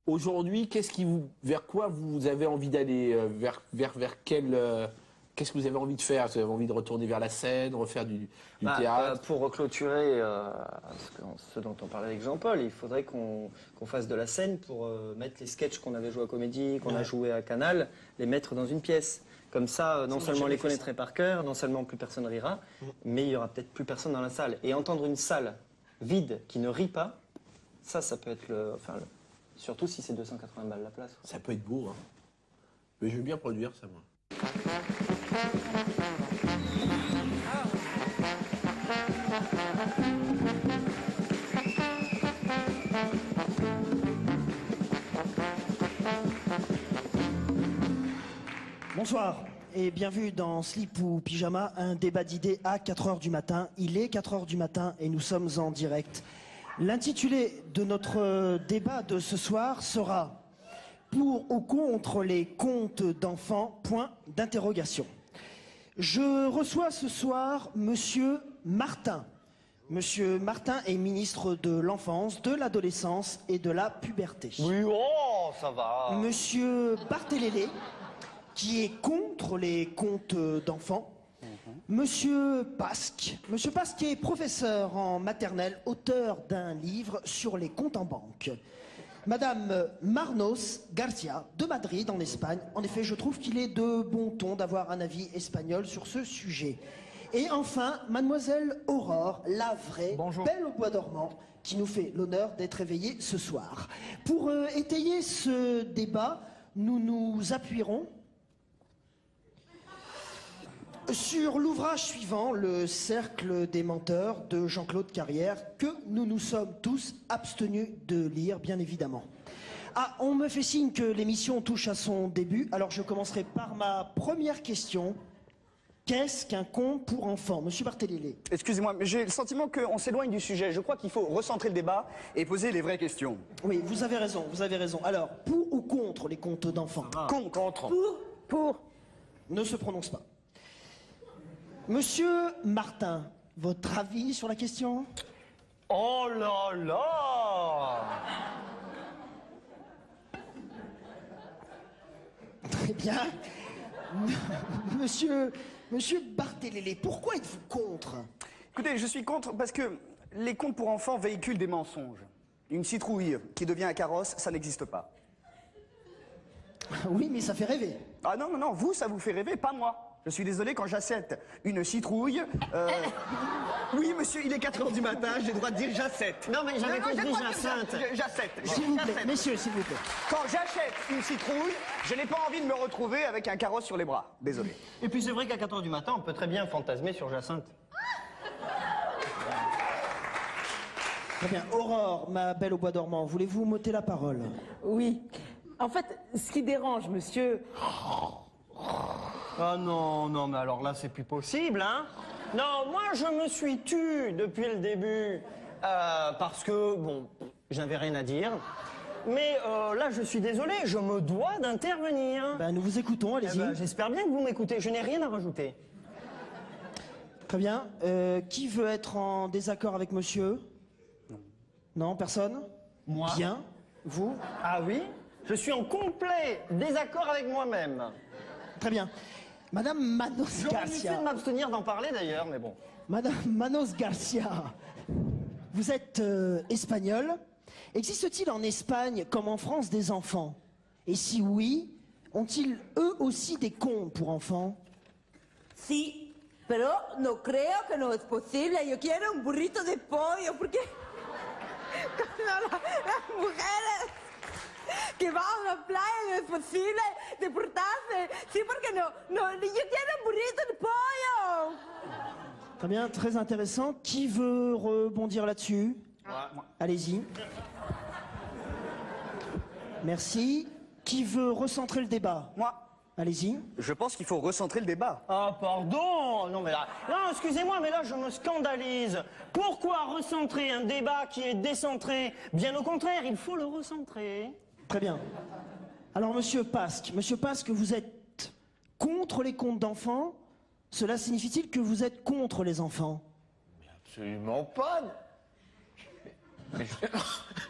Aujourd'hui, vers quoi vous avez envie d'aller, vers quel, qu'est-ce que vous avez envie de faire? Vous avez envie de retourner vers la scène, refaire du théâtre? Pour clôturer ce dont on parlait avec Jean-Paul, il faudrait qu'on fasse de la scène pour mettre les sketchs qu'on avait joués à Comédie, qu'on a joué à Canal, les mettre dans une pièce. Comme ça, non seulement on les connaîtrait par cœur, non seulement plus personne rira, mais il y aura peut-être plus personne dans la salle. Et entendre une salle vide qui ne rit pas, ça peut être surtout si c'est 280 balles la place. Ça peut être beau, hein. Mais je veux bien produire ça, moi. Bonsoir et bienvenue dans Slip ou Pyjama, un débat d'idées à 4 h du matin. Il est 4 h du matin et nous sommes en direct. L'intitulé de notre débat de ce soir sera « Pour ou contre les contes d'enfants ?» point d'interrogation. Je reçois ce soir Monsieur Martin. Monsieur Martin est ministre de l'Enfance, de l'Adolescence et de la Puberté. Oui, oh, ça va. Monsieur Barthélémy, qui est contre les contes d'enfants. Monsieur Pasque est professeur en maternelle, auteur d'un livre sur les comptes en banque. Madame Marnos Garcia, de Madrid, en Espagne. En effet, je trouve qu'il est de bon ton d'avoir un avis espagnol sur ce sujet. Et enfin, mademoiselle Aurore, la vraie, belle au bois dormant, qui nous fait l'honneur d'être éveillée ce soir. Pour étayer ce débat, nous nous appuierons sur l'ouvrage suivant, Le Cercle des menteurs de Jean-Claude Carrière, que nous nous sommes tous abstenus de lire, bien évidemment. Ah, on me fait signe que l'émission touche à son début, alors je commencerai par ma première question. Qu'est-ce qu'un conte pour enfants? Monsieur Barthélémy. Excusez-moi, mais j'ai le sentiment qu'on s'éloigne du sujet. Je crois qu'il faut recentrer le débat et poser les vraies questions. Oui, vous avez raison, vous avez raison. Alors, pour ou contre les contes d'enfants? Contre. Pour. Ne se prononce pas. Monsieur Martin, votre avis sur la question? Oh là là! Très bien. Monsieur Barthélémy, pourquoi êtes-vous contre? Écoutez, je suis contre parce que les contes pour enfants véhiculent des mensonges. Une citrouille qui devient un carrosse, ça n'existe pas. Oui, mais ça fait rêver. Ah non, non, non, vous, ça vous fait rêver, pas moi. Je suis désolé, quand j'achète une citrouille... Oui, monsieur, il est 4 h du matin, j'ai le droit de dire j'achète. Non, mais j'avais compris Jacinthe. J'achète. S'il vous plaît, messieurs, s'il vous plaît. Quand j'achète une citrouille, je n'ai pas envie de me retrouver avec un carrosse sur les bras. Désolé. Et puis c'est vrai qu'à 4 h du matin, on peut très bien fantasmer sur Jacinthe. Très bien. Aurore, ma belle au bois dormant, voulez-vous m'ôter la parole? Oui. En fait, ce qui dérange, monsieur... Ah non, non, mais alors là, c'est plus possible, hein. Non, moi, je me suis tu depuis le début, parce que, bon, j'avais rien à dire. Mais là, je suis désolé, je me dois d'intervenir. Ben, nous vous écoutons, allez-y. J'espère bien que vous m'écoutez, je n'ai rien à rajouter. Très bien. Qui veut être en désaccord avec monsieur? Non, personne? Moi. Bien. Vous? Ah oui? Je suis en complet désaccord avec moi-même. Très bien. Madame Manos J'aurais dû Garcia. de m'abstenir d'en parler d'ailleurs, mais bon. Madame Manos Garcia, vous êtes espagnole. Existe-t-il en Espagne, comme en France, des enfants? Et si oui, ont-ils eux aussi des contes pour enfants? Sí, pero no creo que no es posible. Yo quiero un burrito de pollo, porque cuando las mujeres que van a la playa no es posible deportarse. Sí, porque no, yo quiero un burrito de pollo. Très bien, très intéressant. Qui veut rebondir là-dessus? Allez-y. Merci. Qui veut recentrer le débat? Moi. Allez-y. Je pense qu'il faut recentrer le débat. Ah, pardon. Non, mais là... Non, excusez-moi, mais là, je me scandalise. Pourquoi recentrer un débat qui est décentré? Bien au contraire, il faut le recentrer. Très bien. Alors, Monsieur Pasque, vous êtes contre les contes d'enfants? Cela signifie-t-il que vous êtes contre les enfants? Absolument pas.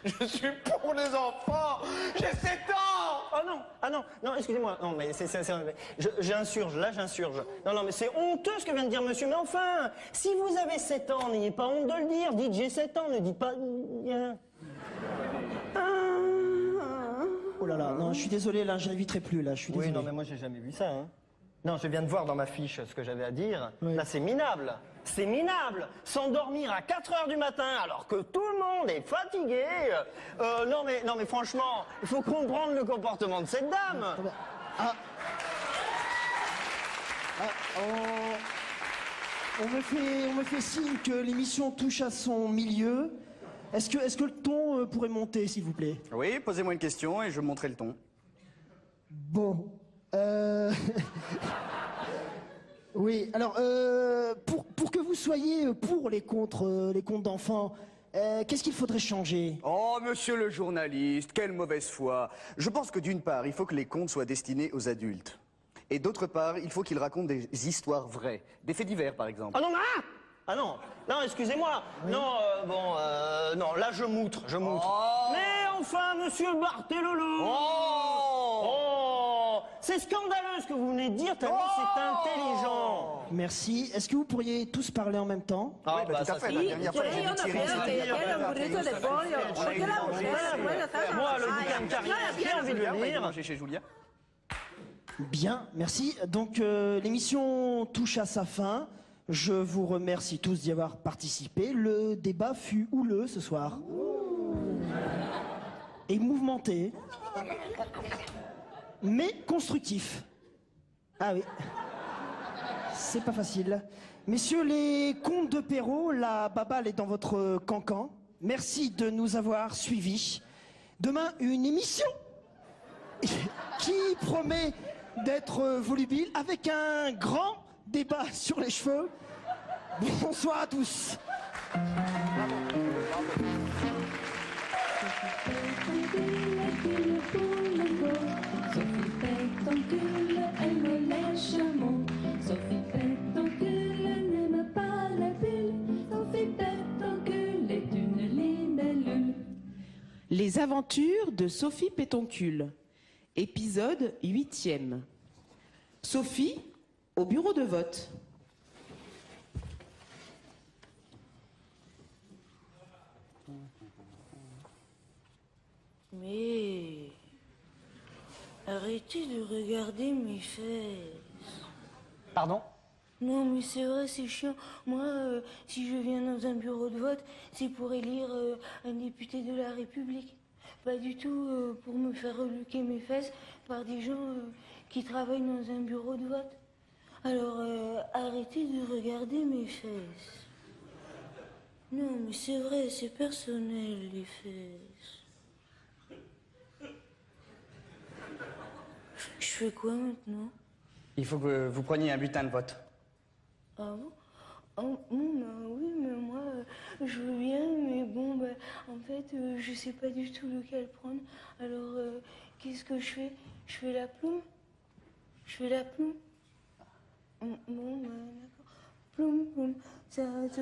Je suis pour les enfants. J'ai 7 ans. Non, excusez-moi. Non, mais j'insurge, là j'insurge. Non, mais c'est honteux ce que vient de dire monsieur. Mais enfin, si vous avez 7 ans, n'ayez pas honte de le dire. Dites j'ai 7 ans, ne dites pas... Oh là là, non, je suis désolé, là, je n'inviterai plus, là, je suis désolé. Oui, non, mais moi j'ai jamais vu ça, hein. Non, je viens de voir dans ma fiche ce que j'avais à dire. Oui. Là, c'est minable. C'est minable. S'endormir à 4 heures du matin alors que tout le monde est fatigué. Non, mais franchement, il faut comprendre le comportement de cette dame. On me fait signe que l'émission touche à son milieu. Est-ce que le ton pourrait monter, s'il vous plaît? Oui, posez-moi une question et je montrerai le ton. Bon. Oui, alors, pour que vous soyez pour les contes d'enfants, qu'est-ce qu'il faudrait changer? Oh, monsieur le journaliste, quelle mauvaise foi. Je pense que d'une part, il faut que les contes soient destinés aux adultes. Et d'autre part, il faut qu'ils racontent des histoires vraies. Des faits divers, par exemple. Ah non, excusez-moi. Oui. Non, là je moutre. Oh. Mais enfin, monsieur Barthelolo. C'est scandaleux ce que vous venez de dire, tellement c'est intelligent. Merci. Est-ce que vous pourriez tous parler en même temps? Oui, tout à fait. La dernière fois, j'ai dit Thierry. Moi, le bouquin de carrière, j'ai envie de le lire. Chez Julia. Bien, merci. Donc, l'émission touche à sa fin. Je vous remercie tous d'y avoir participé. Le débat fut houleux ce soir. Et mouvementé. Mais constructif. Ah oui. C'est pas facile. Messieurs les contes de Perrault, la baballe est dans votre cancan. Merci de nous avoir suivis. Demain, une émission qui promet d'être volubile avec un grand débat sur les cheveux. Bonsoir à tous. Sophie Pétoncule aime les chameaux. Sophie Pétoncule n'aime pas la bulle. Sophie Pétoncule est une libellule. Les aventures de Sophie Pétoncule. Épisode 8e. Sophie au bureau de vote. Mais arrêtez de regarder mes fesses. Pardon? Non, mais c'est vrai, c'est chiant. Moi, si je viens dans un bureau de vote, c'est pour élire un député de la République. Pas du tout pour me faire reluquer mes fesses par des gens qui travaillent dans un bureau de vote. Alors, arrêtez de regarder mes fesses. Non, mais c'est vrai, c'est personnel, les fesses. Je fais quoi maintenant? Il faut que vous preniez un bulletin de vote. Ah bon? Oh, bon, oui, mais moi, je veux bien, mais bon, en fait, je sais pas du tout lequel prendre. Alors, qu'est-ce que je fais? Je fais la plume? Je fais la plume? Bon, d'accord. Plume, ça te...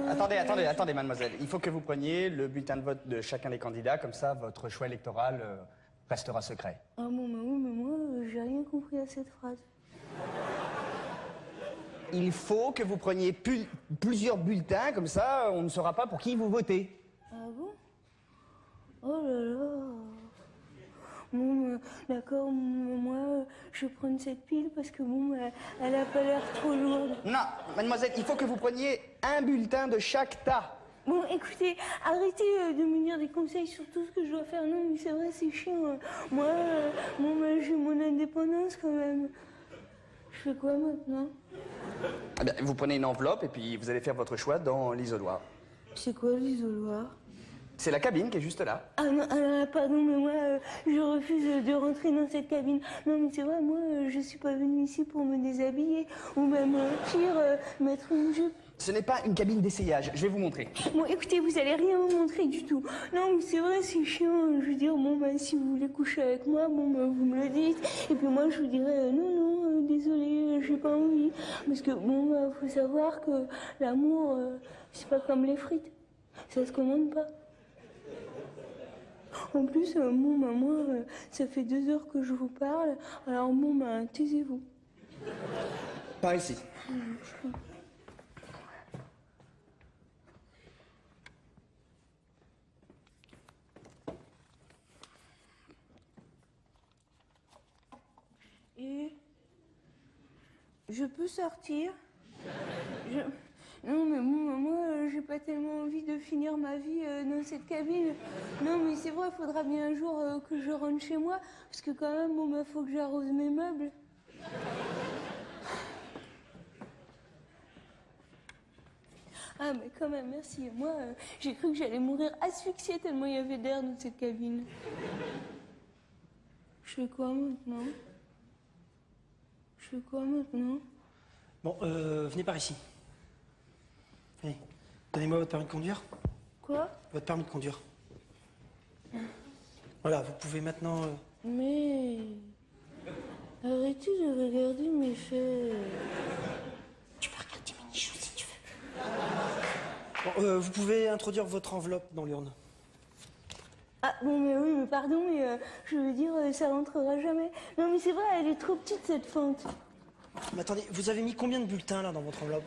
Attendez, mademoiselle. Il faut que vous preniez le bulletin de vote de chacun des candidats, comme ça, votre choix électoral restera secret. Ah bon, oui, mais moi, j'ai rien compris à cette phrase. Il faut que vous preniez plusieurs bulletins, comme ça, on ne saura pas pour qui vous votez. Ah bon? Oh là là. Bon, d'accord, moi, je vais prendre cette pile parce que, bon, elle a pas l'air trop lourde. Non, mademoiselle, il faut que vous preniez un bulletin de chaque tas. Bon, écoutez, arrêtez de me dire des conseils sur tout ce que je dois faire. Non, mais c'est vrai, c'est chiant. Moi, j'ai mon indépendance quand même. Je fais quoi maintenant? Eh bien, vous prenez une enveloppe et puis vous allez faire votre choix dans l'isoloir. C'est quoi l'isoloir? C'est la cabine qui est juste là. Ah non, pardon, mais moi, je refuse de rentrer dans cette cabine. Non, mais c'est vrai, moi, je suis pas venue ici pour me déshabiller. Ou même, pire, mettre une jupe. Ce n'est pas une cabine d'essayage, je vais vous montrer. Bon, écoutez, vous allez rien me montrer du tout. Non, mais c'est vrai, c'est chiant. Je veux dire, bon, si vous voulez coucher avec moi, bon, vous me le dites. Et puis moi, je vous dirais, non, désolé, j'ai pas envie. Parce que, bon, faut savoir que l'amour, c'est pas comme les frites. Ça se commande pas. En plus, bon, bah, moi, ça fait 2 heures que je vous parle, alors bon, bah, taisez-vous. Par ici. Et je peux sortir? Non, mais bon, moi, j'ai pas tellement envie de finir ma vie dans cette cabine. Non, mais c'est vrai, il faudra bien un jour que je rentre chez moi, parce que quand même, bon, bah, faut que j'arrose mes meubles. Ah, mais quand même, merci. Moi, j'ai cru que j'allais mourir asphyxiée tellement il y avait d'air dans cette cabine. Je fais quoi maintenant? Je fais quoi maintenant? Bon, venez par ici. Allez, donnez-moi votre permis de conduire. Quoi? Votre permis de conduire. Voilà, vous pouvez maintenant... Mais... Arrêtez de regarder mes fesses. Tu peux regarder mes nichons si tu veux. Bon, vous pouvez introduire votre enveloppe dans l'urne. Ah, bon, mais oui, mais pardon, mais je veux dire, ça rentrera jamais. Non, mais c'est vrai, elle est trop petite, cette fente. Mais attendez, vous avez mis combien de bulletins, là, dans votre enveloppe?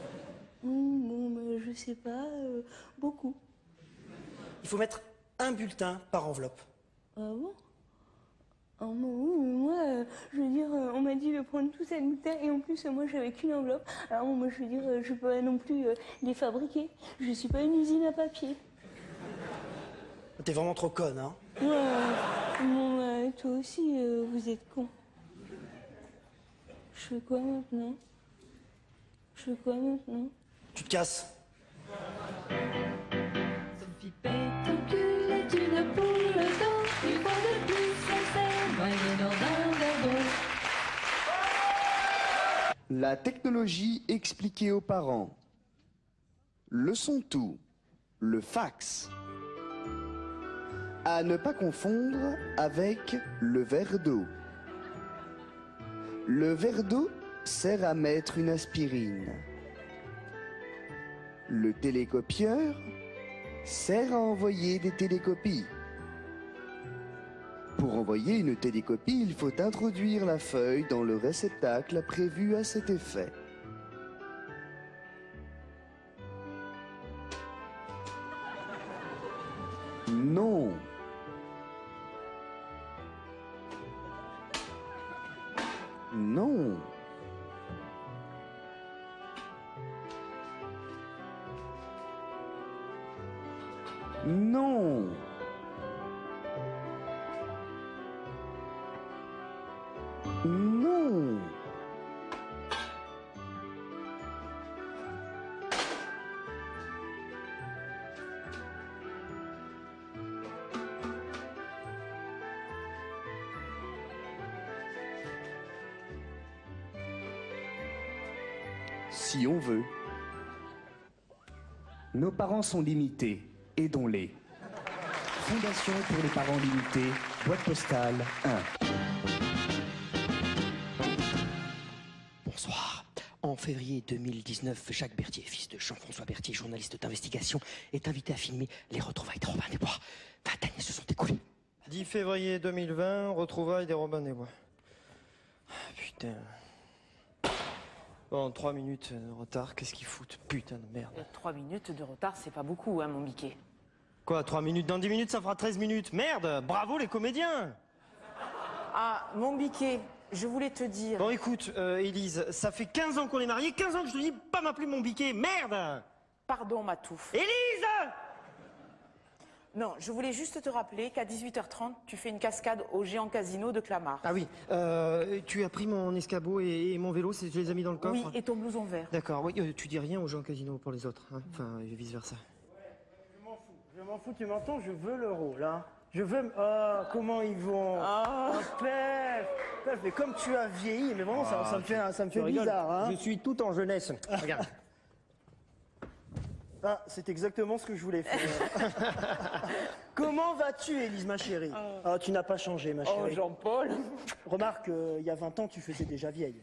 Bon, mais je sais pas, beaucoup. Il faut mettre un bulletin par enveloppe. Ah bon? Ah bon, oui, mais moi, je veux dire, on m'a dit de prendre tous ces bulletins, et en plus, moi, j'avais qu'une enveloppe. Alors, bon, moi, je veux dire, je peux pas non plus les fabriquer. Je suis pas une usine à papier. T'es vraiment trop conne, hein? Ouais, bon, toi aussi, vous êtes con. Je fais quoi maintenant? Je fais quoi maintenant? Tu te casses. Sophie pète ton cul est une poule d'or. Une fois de plus, elle s'est noyée dans un verre d'eau. La technologie expliquée aux parents. Leçon tout. Le fax. À ne pas confondre avec le verre d'eau. Le verre d'eau sert à mettre une aspirine. Le télécopieur sert à envoyer des télécopies. Pour envoyer une télécopie, il faut introduire la feuille dans le réceptacle prévu à cet effet. Non. Non. Non. Non. Si on veut. Nos parents sont limités, aidons-les. Fondation pour les parents limités, boîte postale 1. Bonsoir. En février 2019, Jacques Berthier, fils de Jean-François Berthier, journaliste d'investigation, est invité à filmer les retrouvailles de Robin des Bois. 20 années se sont écoulées. 10 février 2020, retrouvailles des Robin des Bois. Ah, putain. Bon, 3 minutes de retard, qu'est-ce qu'ils foutent? Putain de merde. 3 minutes de retard, c'est pas beaucoup, hein, mon biquet. Quoi, 3 minutes? Dans 10 minutes, ça fera 13 minutes. Merde, bravo les comédiens. Ah, mon biquet, je voulais te dire... Bon, écoute, Élise, ça fait 15 ans qu'on est mariés, 15 ans que je te dis pas m'appeler mon biquet, merde. Pardon, ma touffe. Élise! Non, je voulais juste te rappeler qu'à 18h30, tu fais une cascade au Géant Casino de Clamart. Ah oui, tu as pris mon escabeau et mon vélo, je les ai mis dans le coffre. Oui, et ton blouson vert. D'accord, oui, tu dis rien aux gens casino pour les autres, hein. Enfin, vice-versa. Je m'en fous, tu m'entends? Je veux l'euro, là. Je veux... Oh, comment ils vont? Oh, Pef, mais comme tu as vieilli, mais vraiment, ça me fait bizarre, hein. Je suis tout en jeunesse. Regarde. Ah, c'est exactement ce que je voulais faire. Comment vas-tu, Élise, ma chérie? Ah, tu n'as pas changé, ma chérie. Oh, Jean-Paul. Remarque, il y a 20 ans, tu faisais déjà vieille.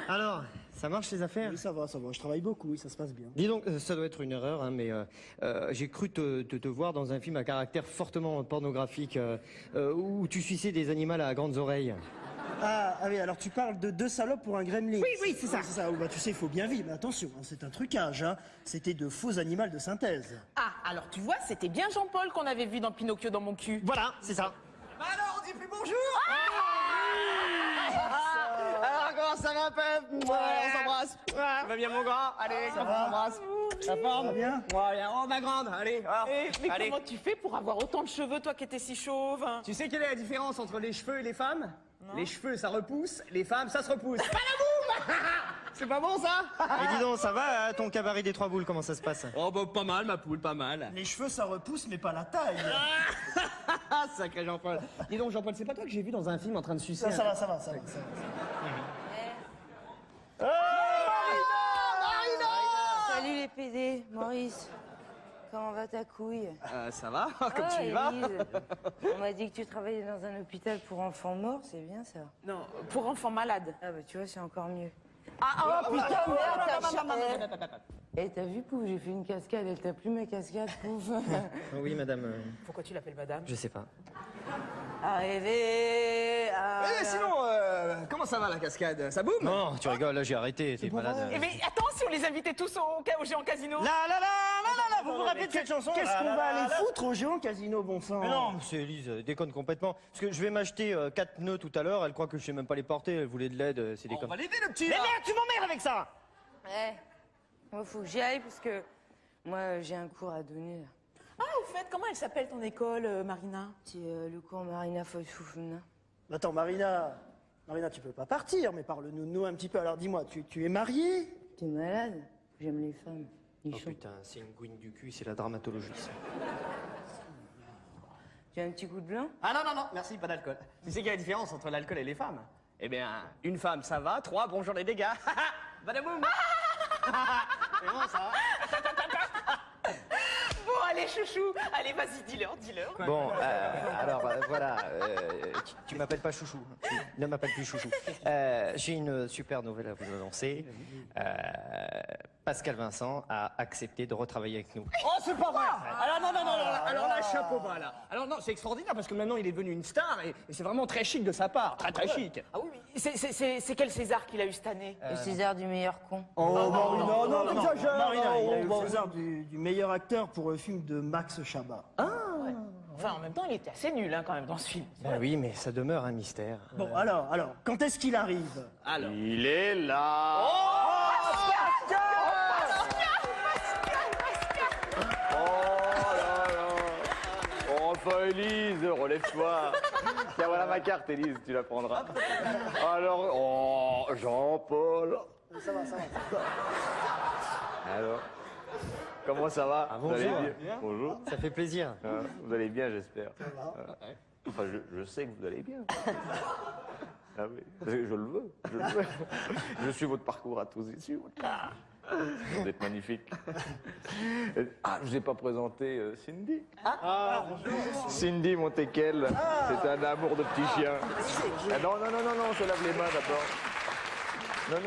Alors, Ça marche les affaires? Oui, ça va, je travaille beaucoup, oui, ça se passe bien. Dis donc, ça doit être une erreur, hein, mais j'ai cru te voir dans un film à caractère fortement pornographique où tu suicidais des animaux à grandes oreilles. Ah oui, alors tu parles de 2 salopes pour un gremlin. Oui, c'est ça. C'est ça. Bah, tu sais, il faut bien vivre, mais attention, hein, c'est un trucage. Hein. C'était de faux animaux de synthèse. Ah, alors tu vois, c'était bien Jean-Paul qu'on avait vu dans Pinocchio dans mon cul. Voilà, c'est ça. Bah alors, on dit plus bonjour. Alors, comment ça va, Pep? On s'embrasse. Ça va bien, mon grand? Allez, on s'embrasse. La forme? Ça va bien? Ouais, oh, ma grande, allez. Mais allez. comment tu fais pour avoir autant de cheveux, toi qui étais si chauve? Tu sais quelle est la différence entre les cheveux et les femmes? Les cheveux, ça repousse, les femmes, ça se repousse. Badaboum. C'est pas bon, ça? Et dis donc, ça va, ton cabaret des 3 boules, comment ça se passe? Oh, bah, pas mal, ma poule, pas mal. Les cheveux, ça repousse, mais pas la taille. Sacré Jean-Paul. Dis donc, Jean-Paul, c'est pas toi que j'ai vu dans un film en train de sucer? Ça va. Salut les PD, Maurice. Comment va ta couille? Ça va? Comme tu y Oh, vas? Élise, on m'a dit que tu travaillais dans un hôpital pour enfants morts, c'est bien ça? Non, pour enfants malades. Ah bah tu vois, c'est encore mieux. Ah, oh putain, merde, Eh, t'as vu, Pouf, j'ai fait une cascade, elle t'a plu ma cascade, Pouf? Oui, madame, Pourquoi tu l'appelles madame? je sais pas. Arrivé à... Eh, sinon, comment ça va la cascade? Ça boum? Non, tu rigoles, là j'ai arrêté, t'es malade. Eh mais attends, si on les invitait tous au géant casino? Vous vous rappelez de cette chanson? Qu'est-ce qu'on va aller foutre au géant casino, bon sang? Mais non, c'est Élise, déconne complètement. Parce que je vais m'acheter 4 pneus tout à l'heure, elle croit que je sais même pas les porter, elle voulait de l'aide, c'est On déconne. va l'aider, le petit! Mais merde, tu m'emmerdes avec ça! Moi, faut que j'y aille parce que moi, j'ai un cours à donner, là. Ah, au fait, comment elle s'appelle ton école, Marina? C'est le cours Marina Foysoufna. Attends, Marina, tu peux pas partir, mais parle-nous un petit peu. Alors dis-moi, tu es mariée? T'es malade? J'aime les femmes. Oh putain, c'est une gouine du cul, c'est la dramatologie, ça. Tu as un petit coup de blanc? Ah non, merci, pas d'alcool. Tu sais quelle est la différence entre l'alcool et les femmes? Eh bien, une femme, ça va, 3, bonjour les dégâts. Badaboum. C'est bon, ça va? Bon, allez, chouchou, allez, vas-y, dis-leur. Bon, alors voilà, tu m'appelles pas Chouchou, ne m'appelle plus Chouchou. J'ai une super nouvelle à vous annoncer. Pascal Vincent a accepté de retravailler avec nous. Oh, c'est pas vrai! Alors non, alors là, chapeau bas, là. Alors non, c'est extraordinaire parce que maintenant il est devenu une star et c'est vraiment très chic de sa part, très chic. Ah oui, c'est quel César qu'il a eu cette année? Le César du meilleur con. Oh, Marina, non, Marina, il a eu le César du meilleur acteur pour le film de Max Chabat. Enfin, en même temps, il était assez nul, hein, quand même, dans ce film. Ben oui, mais ça demeure un mystère. Bon, alors, quand est-ce qu'il arrive? Alors. Il est là. Enfin, Élise, relève-toi. Tiens, voilà ma carte, Élise, tu la prendras. Alors, oh, Jean-Paul. Ça va. Alors, comment ça va? bonjour. Vous allez bien? Bonjour. Ça fait plaisir. Vous allez bien, j'espère. Enfin, je sais que vous allez bien. Ah oui, parce que je le veux. Je suis votre parcours à tous ici. Vous êtes magnifique. Ah, je vous ai pas présenté Cindy. Cindy Montequel. C'est un amour de petit chien. Ah, non, on se lave les mains d'abord. Non.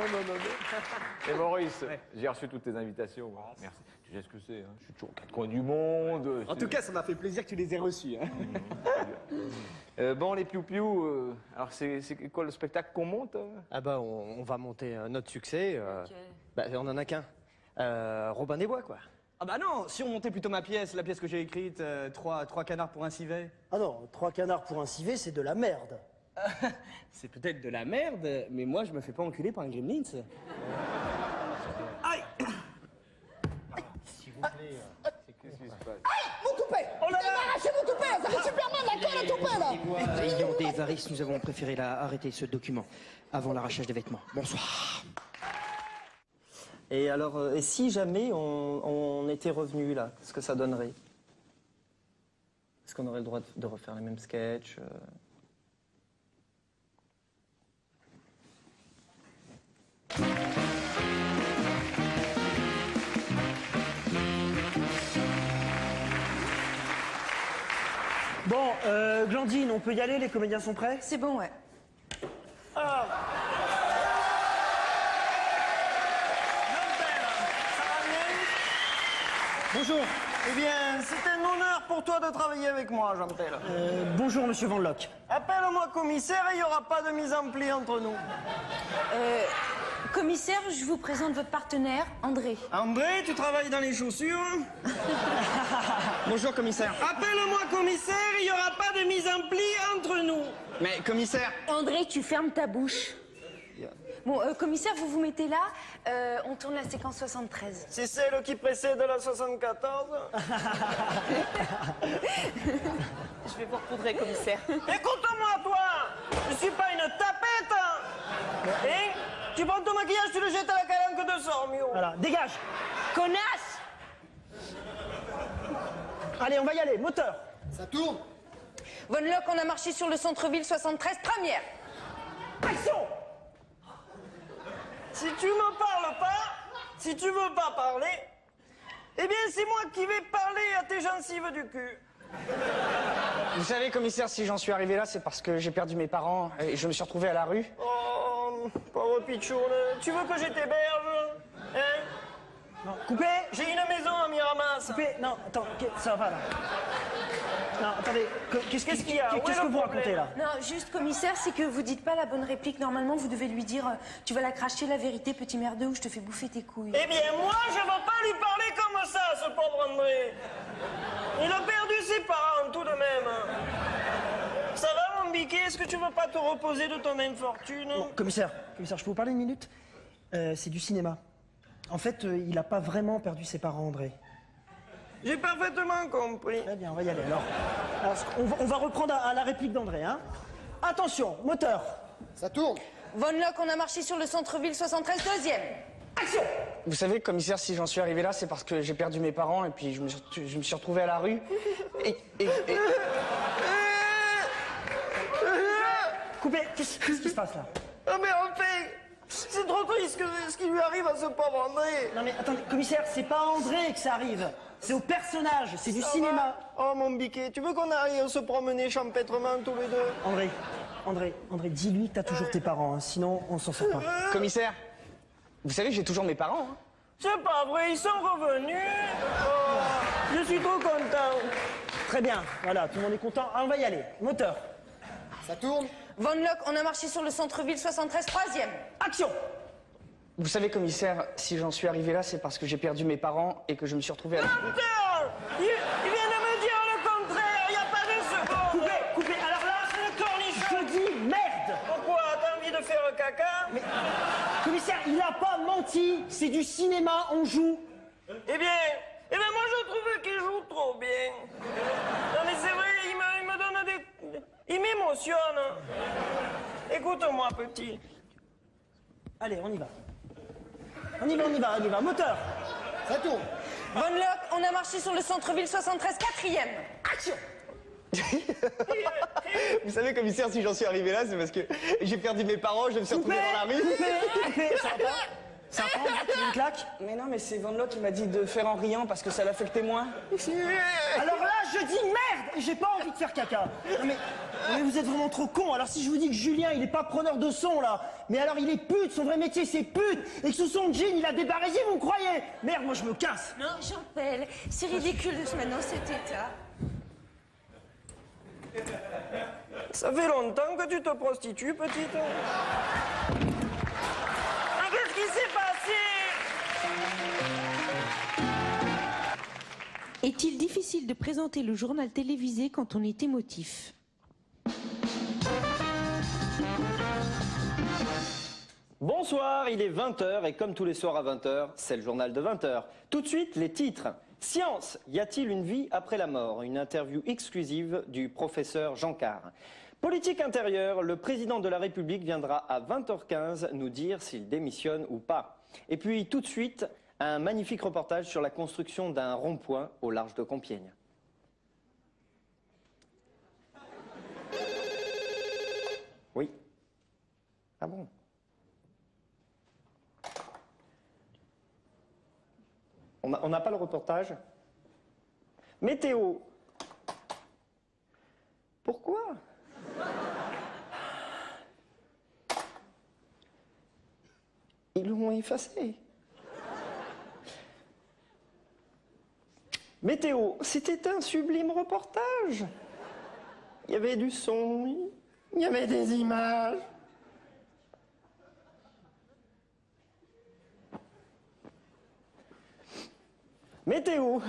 Et Maurice, j'ai reçu toutes tes invitations. Merci. Tu sais ce que c'est, hein? Je suis toujours aux 4 coins du monde. En tout cas, ça m'a fait plaisir que tu les aies reçus. Hein. Bon, les piou-piou, alors c'est quoi le spectacle qu'on monte? Ah bah on va monter notre succès. Bah on en a qu'un. Robin des Bois, quoi. Ah bah non, si on montait plutôt ma pièce, la pièce que j'ai écrite, 3 canards pour un civet. Ah non, 3 canards pour un civet, c'est de la merde. C'est peut-être de la merde, mais moi je me fais pas enculer par un gremlins. Aïe! S'il vous plaît. Qu'est-ce qui se passe? Mon toupet! Oh là là! Arrachez mon toupet! Ça fait super mal la gueule, le toupet, là! Réunion des varices, nous avons préféré arrêter ce document avant l'arrachage des vêtements. Bonsoir. Et alors, et si jamais on était revenu là, qu'est-ce que ça donnerait? Est-ce qu'on aurait le droit de refaire les mêmes sketchs? Bon, Glandine, on peut y aller, les comédiens sont prêts? C'est bon, ouais. Bonjour. Eh bien, c'est un honneur pour toi de travailler avec moi, Jean-Pel. Bonjour, monsieur Van Locke. Appelle-moi commissaire et il n'y aura pas de mise en pli entre nous. Commissaire, je vous présente votre partenaire, André. André, tu travailles dans les chaussures? Bonjour, commissaire. Appelle-moi commissaire, il n'y aura pas de mise en pli entre nous. Mais, commissaire... André, tu fermes ta bouche. Bon, commissaire, vous vous mettez là, on tourne la séquence 73. C'est celle qui précède la 74? Je vais vous recoudrer, commissaire. Écoute-moi, toi! Je suis pas une tapette! Hein? Tu prends ton maquillage, tu le jettes à la calanque de Sormio. Voilà, dégage. Connasse! Allez, on va y aller, moteur. Ça tourne. Von Locke, on a marché sur le centre-ville 73, première. Action. Si tu me parles pas, si tu veux pas parler, eh bien c'est moi qui vais parler à tes gencives du cul. Vous savez, commissaire, si j'en suis arrivé là, c'est parce que j'ai perdu mes parents et je me suis retrouvé à la rue. Oh, pauvre pitchoun, tu veux que je t'héberge? Hein? Non, coupez. J'ai une maison à Miramas. Coupez. Non, attends, ça va là. Non, attendez, qu'est-ce qu'il y a? Qu'est-ce que vous racontez là? Non, juste, commissaire, c'est que vous dites pas la bonne réplique. Normalement, vous devez lui dire tu vas la cracher la vérité, petit merdeux, ou je te fais bouffer tes couilles. Eh bien, moi, je vais pas lui parler comme ça, ce pauvre André. Il a perdu ses parents, tout de même. Ça va, mon biquet? Est-ce que tu veux pas te reposer de ton infortune? Bon, commissaire, je peux vous parler une minute? C'est du cinéma. En fait, il a pas vraiment perdu ses parents, André. J'ai parfaitement compris. Très bien, on va y aller. Alors on va reprendre à la réplique d'André, hein. Attention, moteur. Ça tourne. Von Locke, on a marché sur le centre-ville 73, deuxième. Action. Vous savez, commissaire, si j'en suis arrivé là, c'est parce que j'ai perdu mes parents et puis je me suis retrouvé à la rue. Et... Coupez, qu'est-ce qui se passe là? Ah mais en fait, c'est trop triste ce qui lui arrive à ce pauvre André. Non mais attendez, commissaire, c'est pas à André que ça arrive. C'est au personnage, c'est du cinéma. Oh mon biquet, tu veux qu'on aille se promener champêtrement tous les deux? André, dis-lui que t'as toujours tes parents, hein, sinon on s'en sort pas. Commissaire, vous savez, j'ai toujours mes parents. Hein. C'est pas vrai, ils sont revenus. Oh, je suis trop content. Très bien, voilà, tout le monde est content. Ah, on va y aller, moteur. Ça tourne. Von Locke, on a marché sur le centre-ville 73, troisième. Action. Vous savez, commissaire, si j'en suis arrivé là, c'est parce que j'ai perdu mes parents et que je me suis retrouvé à la rue. Putain, il vient de me dire le contraire, il n'y a pas de seconde. Coupez, alors là, C'est le cornichon. je dis merde. Pourquoi? T'as envie de faire caca? Mais, commissaire, il a pas menti, c'est du cinéma, on joue. Eh bien, moi je trouve qu'il joue trop bien. Non mais c'est vrai, il me donne des... Il m'émotionne. Écoute-moi, petit. Allez, on y va. On y va, moteur. Ça tourne. Von Locke, on a marché sur le centre-ville 73, quatrième. Action. Vous savez, commissaire, si j'en suis arrivé là, c'est parce que j'ai perdu mes parents, je me suis retrouvé dans la rue. Coupez, ça va pas? Ça va pas, tu veux une claque? Mais non, mais c'est Van Locke qui m'a dit de faire en riant parce que ça l'affectait moins. Alors là, je dis merde et j'ai pas envie de faire caca. Non mais vous êtes vraiment trop con. Alors si je vous dis que Julien, il est pas preneur de son là, mais alors il est pute, son vrai métier c'est pute, et que sous son jean, il a des barésies, vous me croyez? Merde, moi je me casse. Non, Jean-Pel, c'est ridicule de se mettre dans cet état. Ça fait longtemps que tu te prostitues, petite. Mais qu'est-ce qui s'est passé? Est-il difficile de présenter le journal télévisé quand on est émotif? Bonsoir, il est 20h et comme tous les soirs à 20h, c'est le journal de 20h. Tout de suite, les titres. Science, y a-t-il une vie après la mort? Une interview exclusive du professeur Jean Carr. Politique intérieure, le président de la République viendra à 20h15 nous dire s'il démissionne ou pas. Et puis tout de suite, un magnifique reportage sur la construction d'un rond-point au large de Compiègne. Oui. Ah bon? On n'a pas le reportage? Météo. Pourquoi? Ils l'ont effacé. Météo, c'était un sublime reportage. Il y avait du son, il y avait des images. Météo.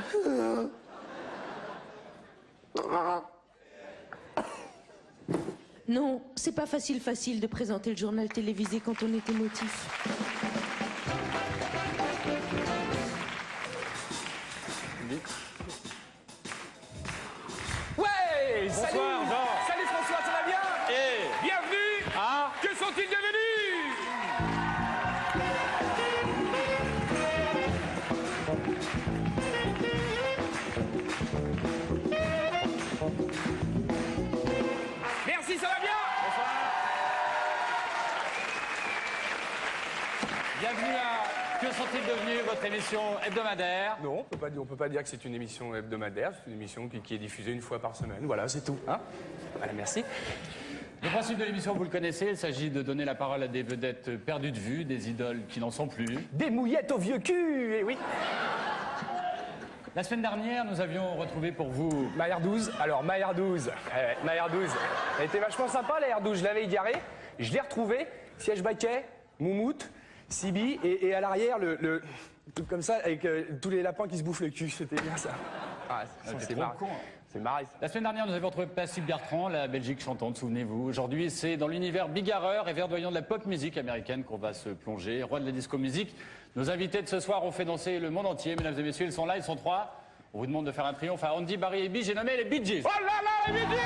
Non, c'est pas facile de présenter le journal télévisé quand on est émotif. Ouais, Bonsoir, salut Jean. Salut François, ça va bien Eh. Bienvenue Ah. Que sont-ils devenus Merci, ça va bien Bienvenue à Que sont-ils devenus, votre émission hebdomadaire. Non, on peut pas dire que c'est une émission hebdomadaire, c'est une émission qui est diffusée une fois par semaine, voilà, c'est tout. Hein voilà, merci. Le principe de l'émission, vous le connaissez, il s'agit de donner la parole à des vedettes perdues de vue, des idoles qui n'en sont plus. Des mouillettes au vieux cul, eh oui. La semaine dernière, nous avions retrouvé pour vous... Ma R12, alors ma R12, ma R12, elle était vachement sympa la R12, je l'avais égarée, je l'ai retrouvée, siège baquet, moumoute, Sibi, et à l'arrière, le truc comme ça, avec tous les lapins qui se bouffent le cul, c'était bien ça. Ah, c'est marrant. C'est marrant. La semaine dernière, nous avions retrouvé Plastic Bertrand, la Belgique chantante, souvenez-vous. Aujourd'hui, c'est dans l'univers bigarreur et verdoyant de la pop musique américaine qu'on va se plonger. Roi de la disco musique. Nos invités de ce soir ont fait danser le monde entier. Mesdames et messieurs, ils sont là, ils sont trois. On vous demande de faire un triomphe à Andy, Barry et Bee. J'ai nommé les Bee Gees. Oh là là, les Bee Gees!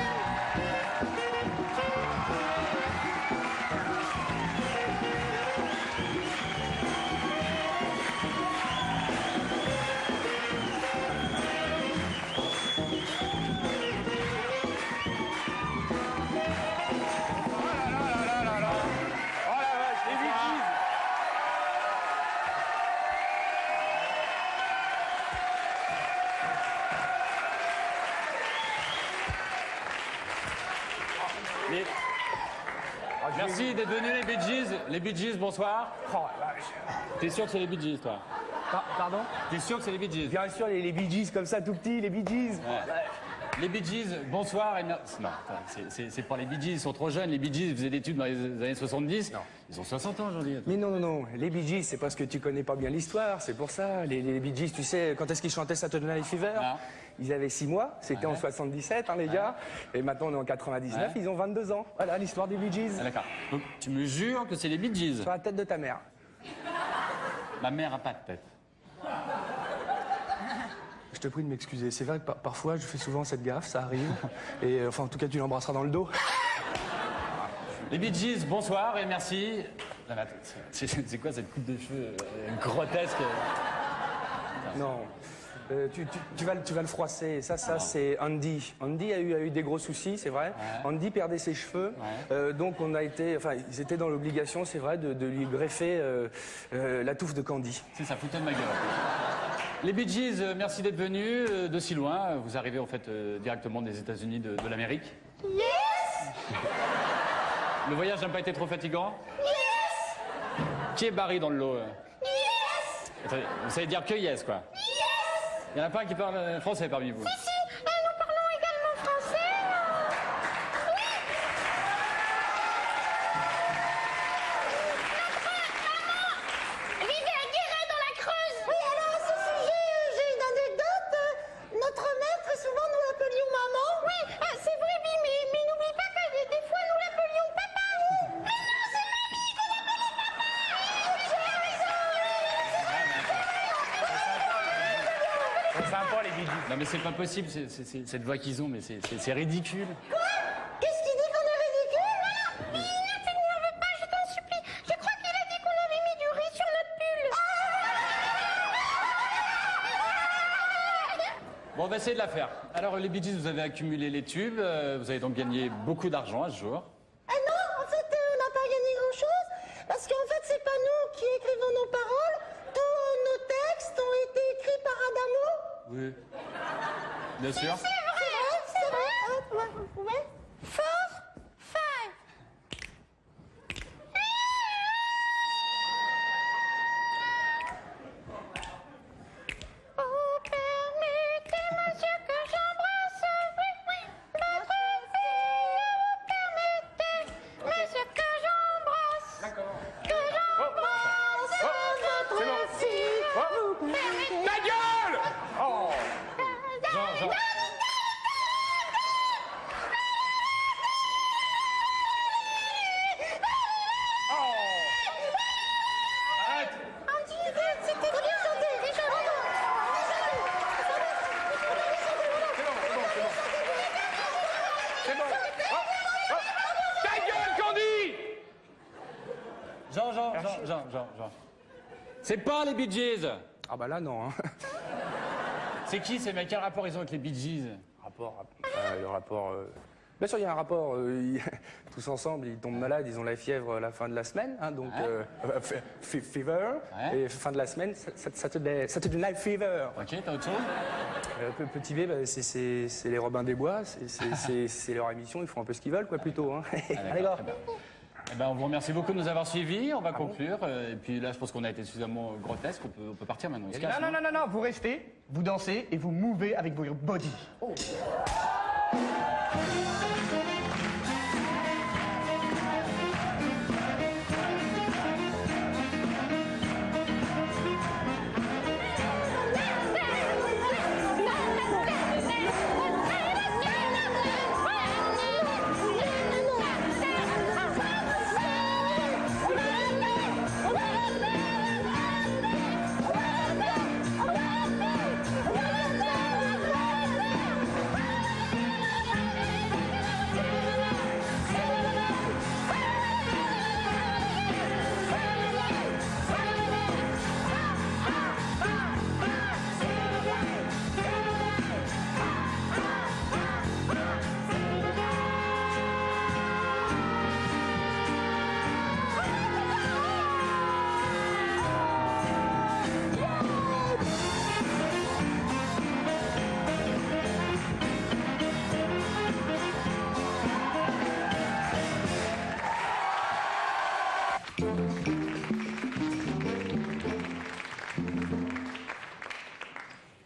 Merci d'être venus les Bee Gees. Les Bee Gees, bonsoir. Oh la vache. T'es sûr que c'est les Bee Gees, toi? Pardon? T'es sûr que c'est les Bee Gees? Bien sûr, les Bee Gees comme ça, tout petits, les Bee Gees. Ouais. Les Bee Gees, bonsoir et merci. Non, c'est pas les Bee Gees, ils sont trop jeunes. Les Bee Gees faisaient des tubes dans les années 70. Non. Ils ont 60 ans aujourd'hui. Mais non, les Bee Gees, c'est parce que tu connais pas bien l'histoire, c'est pour ça. Les Bee Gees, tu sais, quand est-ce qu'ils chantaient Saturday Night Fever? Ils avaient 6 mois, c'était en 77, hein, les gars. Et maintenant, on est en 99, ils ont 22 ans. Voilà l'histoire des Bee Gees. Ah, d'accord. Donc, tu me jures que c'est les Bee Gees? Sur la tête de ta mère. Ma mère a pas de tête. Je te prie de m'excuser. C'est vrai que parfois, je fais souvent cette gaffe, ça arrive. Et enfin, en tout cas, tu l'embrasseras dans le dos. Les Bee Gees, bonsoir et merci. C'est quoi cette coupe de cheveux grotesque? Non. Tu vas le froisser. Ça c'est Andy. Andy a eu des gros soucis, c'est vrai. Ouais. Andy perdait ses cheveux. Ouais. Donc on a été, enfin, ils étaient dans l'obligation, c'est vrai, de lui greffer la touffe de Candy. C'est ça, foutait de ma gueule. Les Bee Gees, merci d'être venus de si loin. Vous arrivez en fait directement des États-Unis de l'Amérique. Yes! Le voyage n'a pas été trop fatigant? Yes! Qui est Barry dans le lot? Yes! Attendez, vous savez dire que yes, quoi? Yes! Il n'y en a pas un qui parle français parmi vous? Si, nous parlons également français. Oui! Notre maman vivait à Guéret dans la Creuse. Oui, alors à ce sujet, j'ai une anecdote. Notre mère, très souvent, nous l'appelions maman. Oui, c'est vrai, mais n'oublie pas que des fois, nous l'appelions papa. Mais non, c'est mamie qu'on appelait papa. Oui, j'ai raison. C'est sympa, les Bee Gees. Non mais c'est pas possible, cette voix qu'ils ont, mais c'est ridicule. Quoi? Qu'est-ce qu'il dit qu'on est ridicule? Mais ne t'énerve pas, je t'en supplie. Je crois qu'il a dit qu'on avait mis du riz sur notre pull. Bon, on va essayer de la faire. Alors les Bee Gees, vous avez accumulé les tubes, vous avez donc gagné beaucoup d'argent à ce jour. Ah non, en fait, on n'a pas gagné grand-chose. Parce qu'en fait, c'est pas nous qui écrivons nos paroles. Tous nos textes ont été écrits par Adamo. Oui. Bien sûr. C'est vrai. Ouais. 4, 5. Oh, permettez Jean. C'est pas les Bee Gees. Ah bah là, non. Hein. C'est qui ces mecs? Quel rapport ils ont avec les Bee Gees? Le rapport... Bien sûr, il y a un rapport. Tous ensemble, ils tombent malades, ils ont la fièvre à la fin de la semaine. Hein, donc, fever. Ouais. Et fin de la semaine, Saturday Night Fever. Ok, t'as autre chose? Petit B, bah, c'est les Robins des Bois. C'est leur émission, ils font un peu ce qu'ils veulent, quoi, plutôt. Hein. Allez, Très bien. Eh ben, on vous remercie beaucoup de nous avoir suivis. On va conclure. Et puis là, je pense qu'on a été suffisamment grotesque. On peut partir maintenant. On se casse, Non, vous restez, vous dansez et vous mouvez avec vos body. Oh.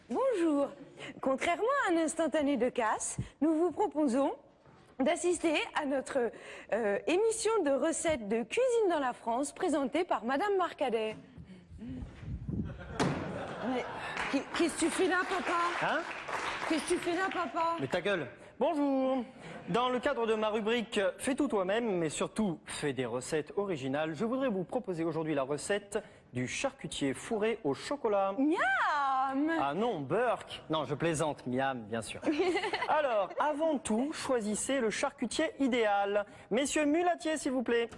Bonjour. Contrairement à un instantané de casse, nous vous proposons d'assister à notre émission de recettes de cuisine dans la France présentée par Madame Marcadet. Mais qu'est-ce que tu fais là, papa? Hein? Qu'est-ce que tu fais là, papa? Mais ta gueule. Bonjour. Dans le cadre de ma rubrique Fais tout toi-même, mais surtout fais des recettes originales, je voudrais vous proposer aujourd'hui la recette du charcutier fourré au chocolat. Miam! Ah non, Burke. Non, je plaisante, miam, bien sûr. Alors, avant tout, choisissez le charcutier idéal. Messieurs mulatiers, s'il vous plaît.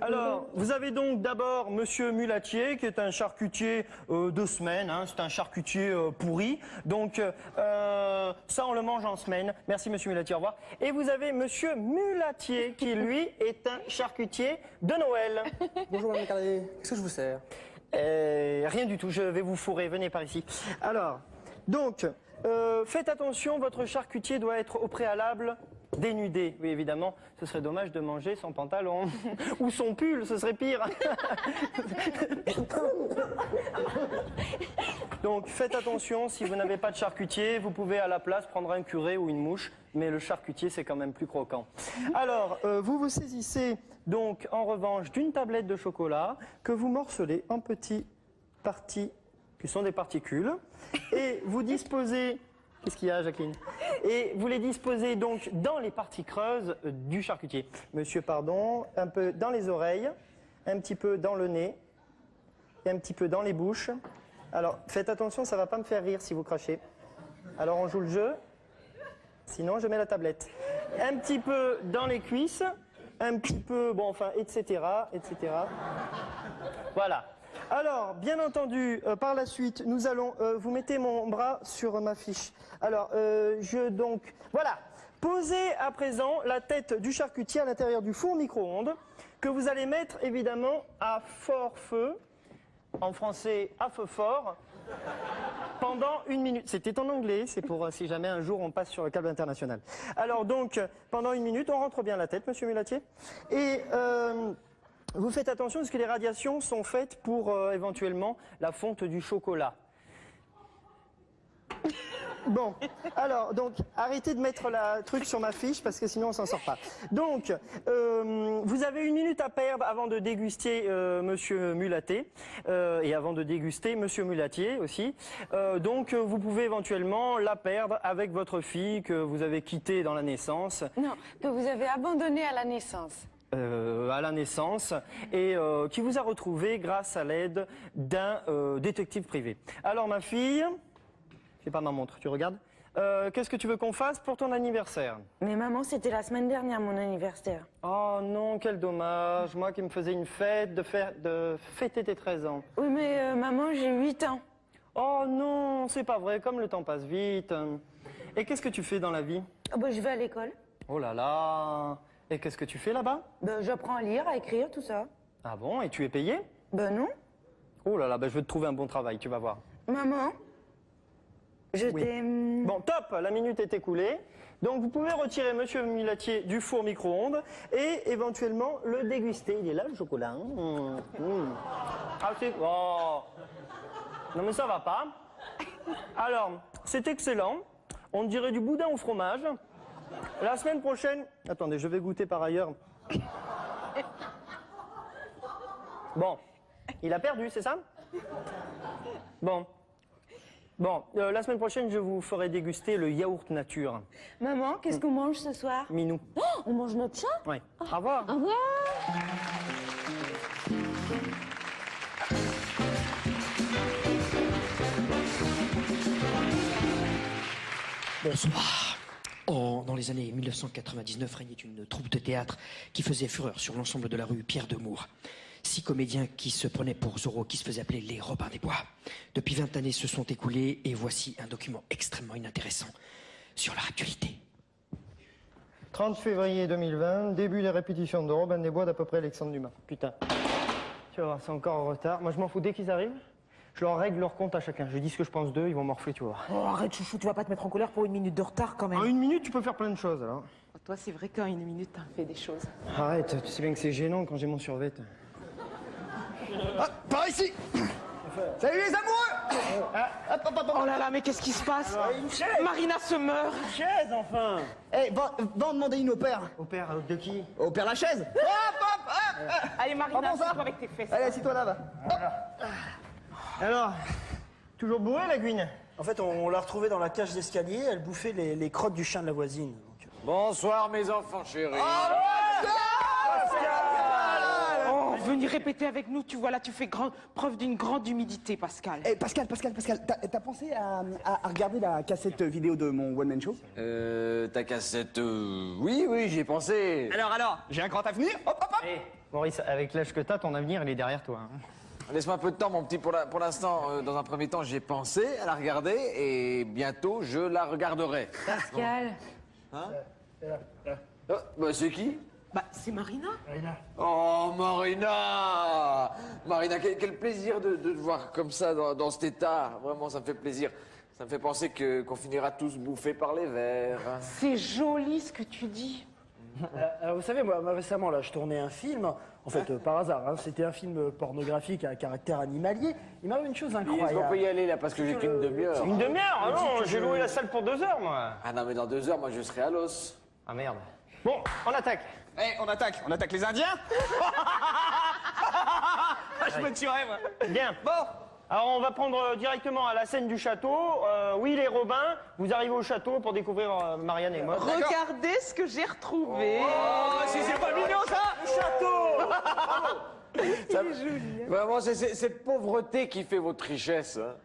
Alors, vous avez donc d'abord Monsieur Mulatier, qui est un charcutier de semaine, hein, c'est un charcutier pourri, donc ça on le mange en semaine. Merci Monsieur Mulatier, au revoir. Et vous avez Monsieur Mulatier, qui lui est un charcutier de Noël. Bonjour Madame Carré, qu'est-ce que je vous sers? Rien du tout, je vais vous fourrer, venez par ici. Alors, donc, faites attention, votre charcutier doit être au préalable dénudé. Oui, évidemment, ce serait dommage de manger sans pantalon. Ou son pull, ce serait pire. Donc, faites attention, si vous n'avez pas de charcutier, vous pouvez à la place prendre un curé ou une mouche, mais le charcutier, c'est quand même plus croquant. Alors, vous vous saisissez donc, en revanche, d'une tablette de chocolat que vous morcelez en petites parties qui sont des particules, et vous disposez... Qu'est-ce qu'il y a, Jacqueline? Et vous les disposez donc dans les parties creuses du charcutier. Monsieur, pardon, un peu dans les oreilles, un petit peu dans le nez, et un petit peu dans les bouches. Alors, faites attention, ça ne va pas me faire rire si vous crachez. Alors, on joue le jeu. Sinon, je mets la tablette. Un petit peu dans les cuisses, un petit peu, bon, enfin, etc., etc. Voilà. Alors, bien entendu, par la suite, nous allons... vous mettez mon bras sur ma fiche. Alors, voilà. Posez à présent la tête du charcutier à l'intérieur du four micro-ondes, que vous allez mettre évidemment à fort feu, en français à feu fort, pendant 1 minute. C'était en anglais, c'est pour si jamais un jour on passe sur le câble international. Alors donc, pendant 1 minute, on rentre bien la tête, Monsieur Mulatier. Et... vous faites attention parce que les radiations sont faites pour éventuellement la fonte du chocolat. Bon, alors, donc, arrêtez de mettre la truc sur ma fiche parce que sinon on s'en sort pas. Donc, vous avez 1 minute à perdre avant de déguster Monsieur Mulaté et avant de déguster Monsieur Mulatier aussi. Donc, vous pouvez éventuellement la perdre avec votre fille que vous avez quittée dans la naissance. Non, que vous avez abandonnée à la naissance. À la naissance et qui vous a retrouvé grâce à l'aide d'un détective privé. Alors ma fille, j'ai pas ma montre, tu regardes? Qu'est-ce que tu veux qu'on fasse pour ton anniversaire? Mais maman, c'était la semaine dernière mon anniversaire. Oh non, quel dommage. Moi qui me faisais une fête de fêter tes 13 ans. Oui, mais maman, j'ai 8 ans. Oh non, c'est pas vrai, comme le temps passe vite. Et qu'est-ce que tu fais dans la vie? Bah, je vais à l'école. Oh là là. Et qu'est-ce que tu fais là-bas? Bah, j'apprends à lire, à écrire, tout ça. Ah bon, et tu es payé? Bah non. Oh là là, je vais te trouver un bon travail, tu vas voir. Maman, je Oui. t'aime. Bon, top, la minute est écoulée. Donc vous pouvez retirer Monsieur Mulatier du four micro-ondes et éventuellement le déguster. Il est là le chocolat. Ah c'est... Oh. Non mais ça va pas. Alors, c'est excellent. On dirait du boudin au fromage. La semaine prochaine... Attendez, je vais goûter par ailleurs. Bon, il a perdu, c'est ça? Bon. Bon, la semaine prochaine, je vous ferai déguster le yaourt nature. Maman, qu'est-ce qu'on mange ce soir? Minou. Oh, on mange notre chat? Oui. Au revoir. Au revoir. Bonsoir. Dans les années 1999 régnait une troupe de théâtre qui faisait fureur sur l'ensemble de la rue Pierre de Mour. 6 comédiens qui se prenaient pour Zorro, qui se faisaient appeler les Robins des Bois. Depuis 20 années se sont écoulées et voici un document extrêmement inintéressant sur leur actualité. 30 février 2020, début des répétitions de Robin des Bois d'à peu près Alexandre Dumas. Putain. Tu vas voir, c'est encore en retard. Moi, je m'en fous dès qu'ils arrivent. Je leur règle leur compte à chacun. Je dis ce que je pense d'eux, ils vont morfler, tu vois. Oh, arrête, chouchou, tu vas pas te mettre en colère pour une minute de retard quand même. En une minute, tu peux faire plein de choses, alors. Toi, c'est vrai qu'en une minute, t'as fait des choses. Arrête, tu sais bien que c'est gênant quand j'ai mon survêt. Ah, par ici. Salut les amoureux. Oh là là, mais qu'est-ce qui se passe? Une chaise. Marina se meurt. Une chaise, enfin. Eh, va en demander une au père. Au père, de qui? Au père Lachaise. Hop, hop, hop. Allez, Marina, Ah bon, ça assieds-toi avec tes fesses. Allez, assis-toi là, va. Alors, toujours bourré, la Guine? En fait, on l'a retrouvée dans la cage d'escalier. Elle bouffait les crottes du chien de la voisine. Donc... Bonsoir mes enfants chéris. Oh, venir répéter avec nous, tu vois là, tu fais preuve d'une grande humilité, Pascal. Eh, Pascal, t'as pensé à regarder la cassette vidéo de mon one-man show? Ta cassette, oui, j'y ai pensé. Alors, j'ai un grand avenir. Hop, hop, hop. Hey, Maurice, avec l'âge que t'as, ton avenir, il est derrière toi. Hein. Laisse-moi un peu de temps, mon petit. Pour l'instant, dans un premier temps, j'ai pensé à la regarder et bientôt, je la regarderai. Pascal. Hein? Bah, c'est qui? Bah, c'est Marina. Oh, Marina! Marina, quel plaisir de te voir comme ça, dans cet état. Vraiment, ça me fait plaisir. Ça me fait penser qu'on finira tous bouffés par les vers. C'est joli ce que tu dis. Alors, vous savez, moi, récemment, là, je tournais un film. En fait, par hasard, hein, c'était un film pornographique à caractère animalier. Il m'arrive une chose incroyable. Est-ce qu'on peut y aller, là, parce que j'ai qu'une demi-heure. Une demi-heure? Ah non, j'ai loué la salle pour 2 heures, moi. Ah non, mais dans 2 heures, moi, je serai à l'os. Ah merde. Bon, on attaque. Eh, on attaque les Indiens. Je me tuerais, moi. Bien. Bon. Alors, on va prendre directement à la scène du château. Oui, les Robins, vous arrivez au château pour découvrir Marianne et moi. Regardez ce que j'ai retrouvé. Oh, si c'est pas mignon, ça. Il est joli. Vraiment, c'est cette pauvreté qui fait votre richesse. Hein.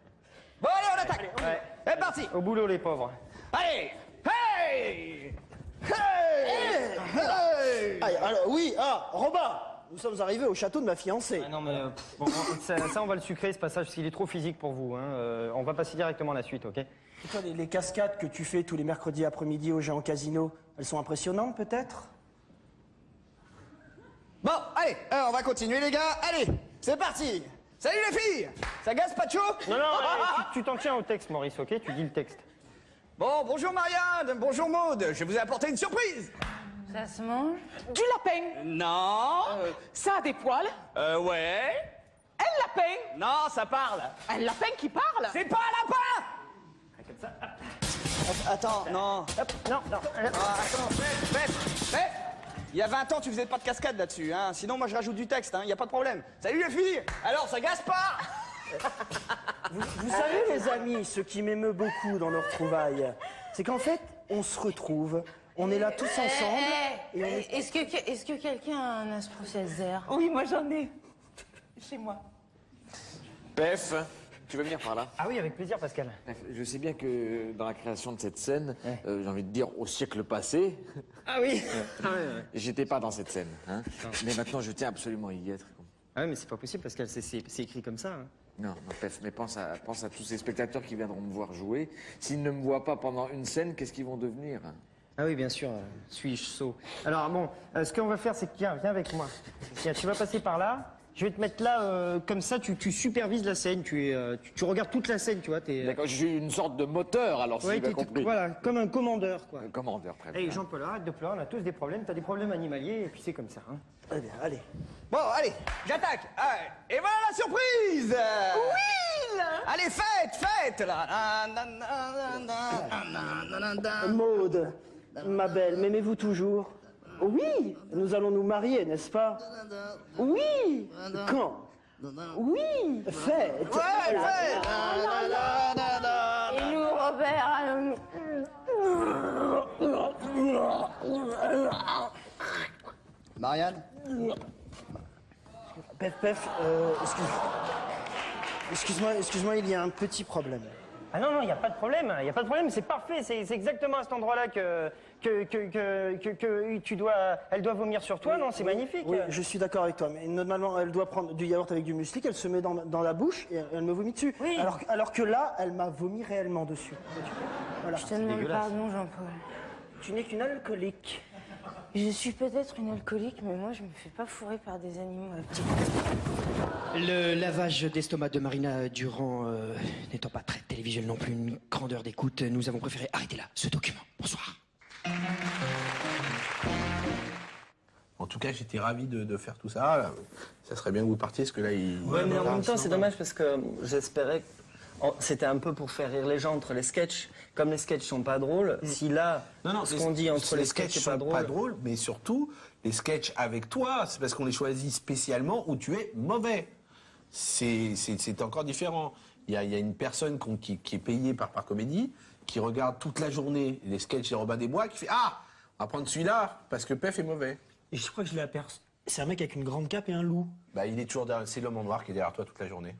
Bon, allez, on attaque. Ouais. C'est parti. Au boulot, les pauvres. Allez. Hey. Hey. Hey. Alors, oui, Robin, nous sommes arrivés au château de ma fiancée. Ah non, mais bon, ça, on va le sucrer, ce passage, parce qu'il est trop physique pour vous. Hein. On va passer directement à la suite, ok? Et toi, les cascades que tu fais tous les mercredis après-midi au Géant Casino, elles sont impressionnantes, peut-être? Bon, allez, on va continuer, les gars. Allez, c'est parti. Salut les filles. Ça gaze pas de chaud? Non, tu t'en tiens au texte, Maurice, ok? Tu dis le texte. Bon, bonjour Marianne, bonjour Maude. Je vous ai apporté une surprise. Ça se mange? Du lapin. Non. Ça a des poils. Ouais. Un lapin. Non, ça parle. Un lapin qui parle. C'est pas un lapin. Attends, non. Non. Attends, fais. Il y a 20 ans, tu faisais pas de cascade là-dessus, hein. Sinon, moi, je rajoute du texte, hein. Il y a pas de problème. Salut les filles. Alors, ça gaze pas? Vous savez, les amis, ce qui m'émeut beaucoup dans nos retrouvailles, c'est qu'en fait, on se retrouve, on est là tous ensemble. Et on est... Est-ce que quelqu'un a un Asprocelser? Oui, moi j'en ai. Chez moi. Pef, Tu veux venir par là? Ah oui, avec plaisir, Pascal. Je sais bien que dans la création de cette scène, j'ai envie de dire au siècle passé, Ah oui. Ah ouais, ouais. j'étais pas dans cette scène. Hein. Mais maintenant, je tiens absolument à y être. Ah ouais, mais c'est pas possible, Pascal, c'est écrit comme ça. Hein. Non, Pef, mais pense à tous ces spectateurs qui viendront me voir jouer. S'ils ne me voient pas pendant une scène, qu'est-ce qu'ils vont devenir? Ah oui, bien sûr, suis-je sot. Alors bon, ce qu'on va faire, c'est que viens avec moi. Tiens, tu vas passer par là. Je vais te mettre là, comme ça, tu supervises la scène, tu regardes toute la scène, tu vois. D'accord, je suis une sorte de moteur, alors, si ouais, j'ai bien compris. Voilà, comme un commandeur, quoi. Un commandeur, très bien. Allez, Jean-Paul, arrête de pleurer, on a tous des problèmes, t'as des problèmes animaliers, et puis c'est comme ça, hein. Très bien, allez. Bon, allez, j'attaque. Et voilà la surprise. Oui, là. Allez, fête là. Maud, ma belle, m'aimez-vous toujours? Oui, nous allons nous marier, n'est-ce pas? Oui. Quand? Oui. Fête. Ouais, fête. Et nous, Robert, Marianne? Pef, excuse-moi, il y a un petit problème. Ah non, il n'y a pas de problème, c'est parfait, c'est exactement à cet endroit-là que elle doit vomir sur toi, non? C'est magnifique. Oui, je suis d'accord avec toi, mais normalement, elle doit prendre du yaourt avec du muesli qu'elle se met dans la bouche et elle me vomit dessus. Oui. Alors que là, elle m'a vomi réellement dessus. Voilà. je te demande pardon, Jean-Paul. Tu n'es qu'une alcoolique. Je suis peut-être une alcoolique, mais moi, je me fais pas fourrer par des animaux à petits. Le lavage d'estomac de Marina Durand n'étant pas très télévisuel non plus, une grandeur d'écoute, nous avons préféré arrêter là ce document. Bonsoir. En tout cas, j'étais ravi de faire tout ça. Ça serait bien que vous partiez, parce que là, il... Ouais, mais en même temps, c'est dommage parce que j'espérais que c'était un peu pour faire rire les gens entre les sketchs. Comme les sketchs sont pas drôles, si là, ce qu'on dit entre les sketchs sont c'est pas drôles, mais surtout, les sketchs avec toi, c'est parce qu'on les choisit spécialement où tu es mauvais. C'est encore différent. Il y a une personne qui est payée par Comédie, qui regarde toute la journée les sketchs des Robin des Bois, qui fait « Ah, on va prendre celui-là, parce que Pef est mauvais. » Et je crois que je l'ai aperçu. C'est un mec avec une grande cape et un loup. Bah, il est toujours derrière, c'est l'homme en noir qui est derrière toi toute la journée.